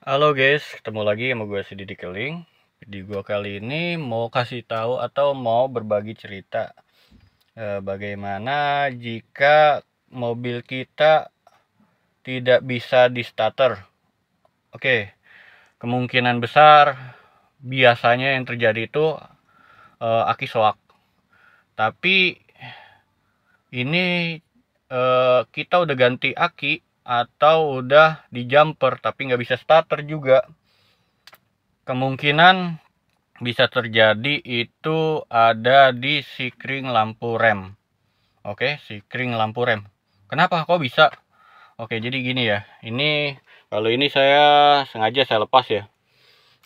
Halo guys, ketemu lagi sama gue si Didi Keling. Di gue kali ini mau kasih tahu atau mau berbagi cerita bagaimana jika mobil kita tidak bisa di starter. Oke, kemungkinan besar biasanya yang terjadi itu aki soak. Tapi ini kita udah ganti aki atau udah di jumper tapi nggak bisa starter juga. Kemungkinan bisa terjadi itu ada di sikring lampu rem. Oke, sikring lampu rem. Kenapa kok bisa? Oke, jadi gini ya. Ini kalau ini saya sengaja saya lepas ya.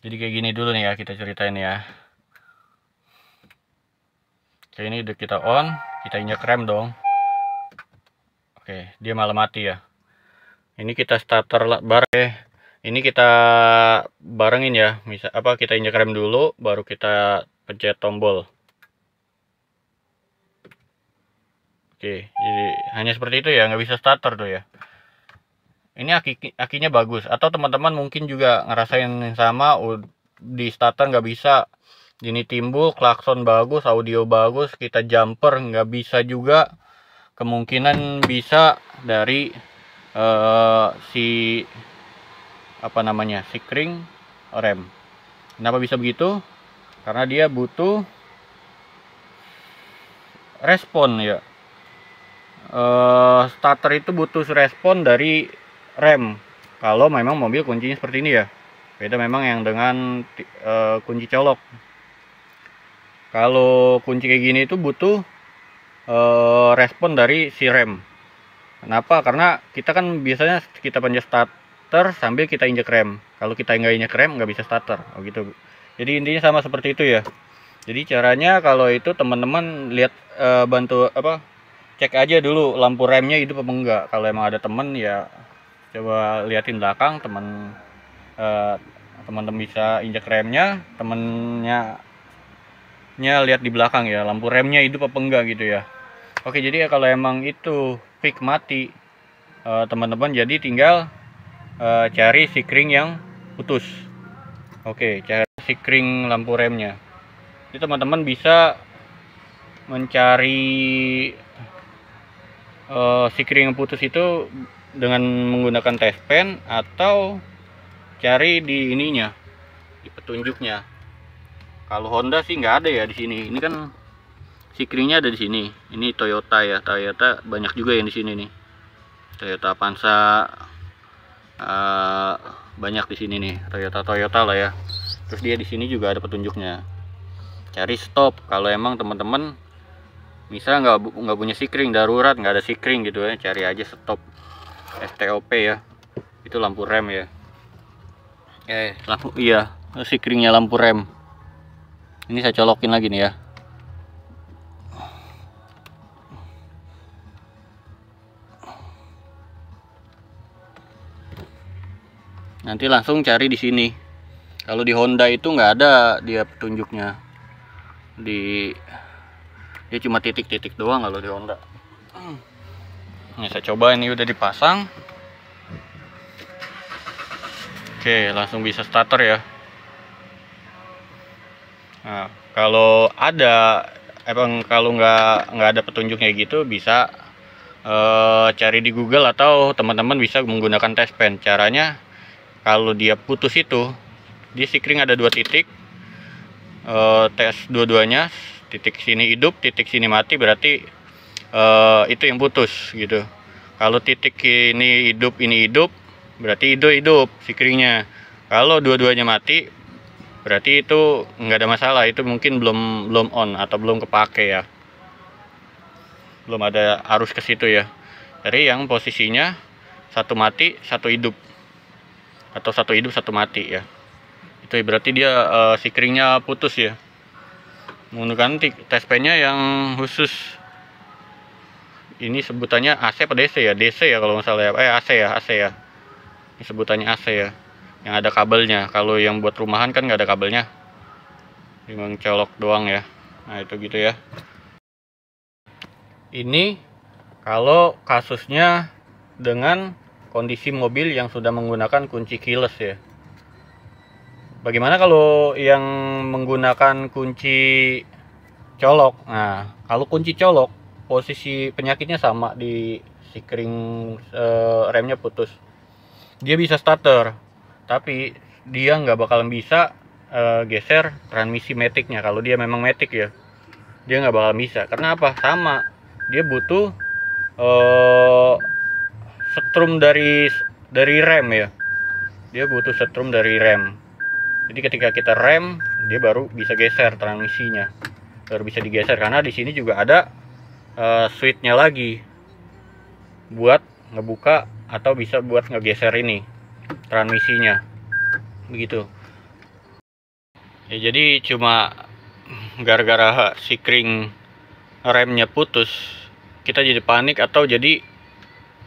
Jadi kayak gini dulu nih ya, kita ceritain ya. Oke, ini udah kita on, kita injak rem dong. Oke, dia malah mati ya. Ini kita starter bar. Ini kita barengin ya. Kita injak rem dulu, baru kita pencet tombol. Oke, jadi hanya seperti itu ya, nggak bisa starter tuh ya. Ini akinya bagus, atau teman-teman mungkin juga ngerasain yang sama, di starter nggak bisa, ini timbul, klakson bagus, audio bagus, kita jumper nggak bisa juga. Kemungkinan bisa dari si sikring rem. Kenapa bisa begitu? Karena dia butuh respon ya. Starter itu butuh respon dari rem kalau memang mobil kuncinya seperti ini ya. Beda memang yang dengan kunci colok. Kalau kunci kayak gini itu butuh respon dari si rem. Kenapa? Karena kita kan biasanya kita pencet starter sambil kita injek rem. Kalau kita nggak injek rem nggak bisa starter. Oh gitu. Jadi intinya sama seperti itu ya. Jadi caranya kalau itu teman-teman lihat bantu cek aja dulu lampu remnya hidup apa enggak. Kalau emang ada temen ya coba liatin belakang, teman-teman bisa injak remnya, temennya lihat di belakang ya lampu remnya hidup apa enggak gitu ya. Oke, jadi ya kalau emang itu fix mati, teman-teman jadi tinggal cari sikring yang putus. Oke, cari sikring lampu remnya. Jadi teman-teman bisa mencari sikring yang putus itu dengan menggunakan test pen atau cari di ininya, di petunjuknya. Kalau Honda sih nggak ada ya di sini. Ini kan sikringnya ada di sini. Ini Toyota ya, Toyota banyak juga yang di sini nih. Toyota Avanza banyak di sini nih, Toyota lah ya. Terus dia di sini juga ada petunjuknya. Cari stop kalau emang teman-teman bisa nggak punya sikring darurat, nggak ada sikring gitu ya, cari aja stop, STOP ya, itu lampu rem ya. Sikringnya lampu rem ini saya colokin lagi nih ya. Nanti langsung cari di sini. Kalau di Honda itu nggak ada dia petunjuknya, dia cuma titik-titik doang kalau di Honda. Ini saya coba, ini udah dipasang. Oke, langsung bisa starter ya. Nah, kalau nggak ada petunjuknya gitu, bisa cari di Google atau teman-teman bisa menggunakan test pen. Caranya kalau dia putus itu di sikring ada 2 titik, tes dua-duanya, titik sini hidup, titik sini mati, berarti itu yang putus gitu. Kalau titik ini hidup, berarti itu hidup sikringnya. Kalau dua-duanya mati, berarti itu nggak ada masalah, itu mungkin belum on atau belum kepake ya, belum ada arus ke situ ya. Dari yang posisinya satu mati satu hidup, atau satu hidup satu mati ya, itu berarti dia sikringnya putus ya. Menggunakan test pen-nya yang khusus, ini sebutannya AC apa DC ya, DC ya kalau nggak salah ya, AC ya, ini sebutannya AC ya, yang ada kabelnya. Kalau yang buat rumahan kan nggak ada kabelnya, cuma colok doang ya. Nah itu gitu ya. Ini kalau kasusnya dengan kondisi mobil yang sudah menggunakan kunci keyless ya. Bagaimana kalau yang menggunakan kunci colok? Nah, kalau kunci colok, posisi penyakitnya sama di sikring remnya putus. Dia bisa starter, tapi dia nggak bakalan bisa geser transmisi maticnya. Kalau dia memang matic ya, dia nggak bakal bisa. Karena apa? Sama, dia butuh setrum dari rem ya. Dia butuh setrum dari rem. Jadi ketika kita rem, dia baru bisa geser transmisinya, baru bisa digeser. Karena di sini juga ada switchnya lagi buat ngebuka atau bisa buat ngegeser ini transmisinya, begitu ya. Jadi cuma gara-gara sikring remnya putus, kita jadi panik atau jadi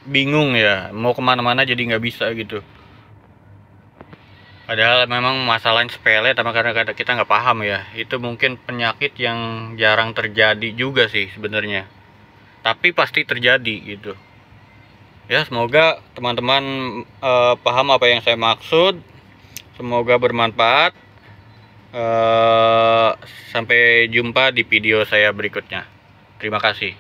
bingung ya, mau kemana-mana jadi nggak bisa gitu. Padahal memang masalahnya sepele, tapi karena kita nggak paham ya. Itu mungkin penyakit yang jarang terjadi juga sih sebenarnya, tapi pasti terjadi gitu ya. Semoga teman-teman paham apa yang saya maksud. Semoga bermanfaat. Sampai jumpa di video saya berikutnya. Terima kasih.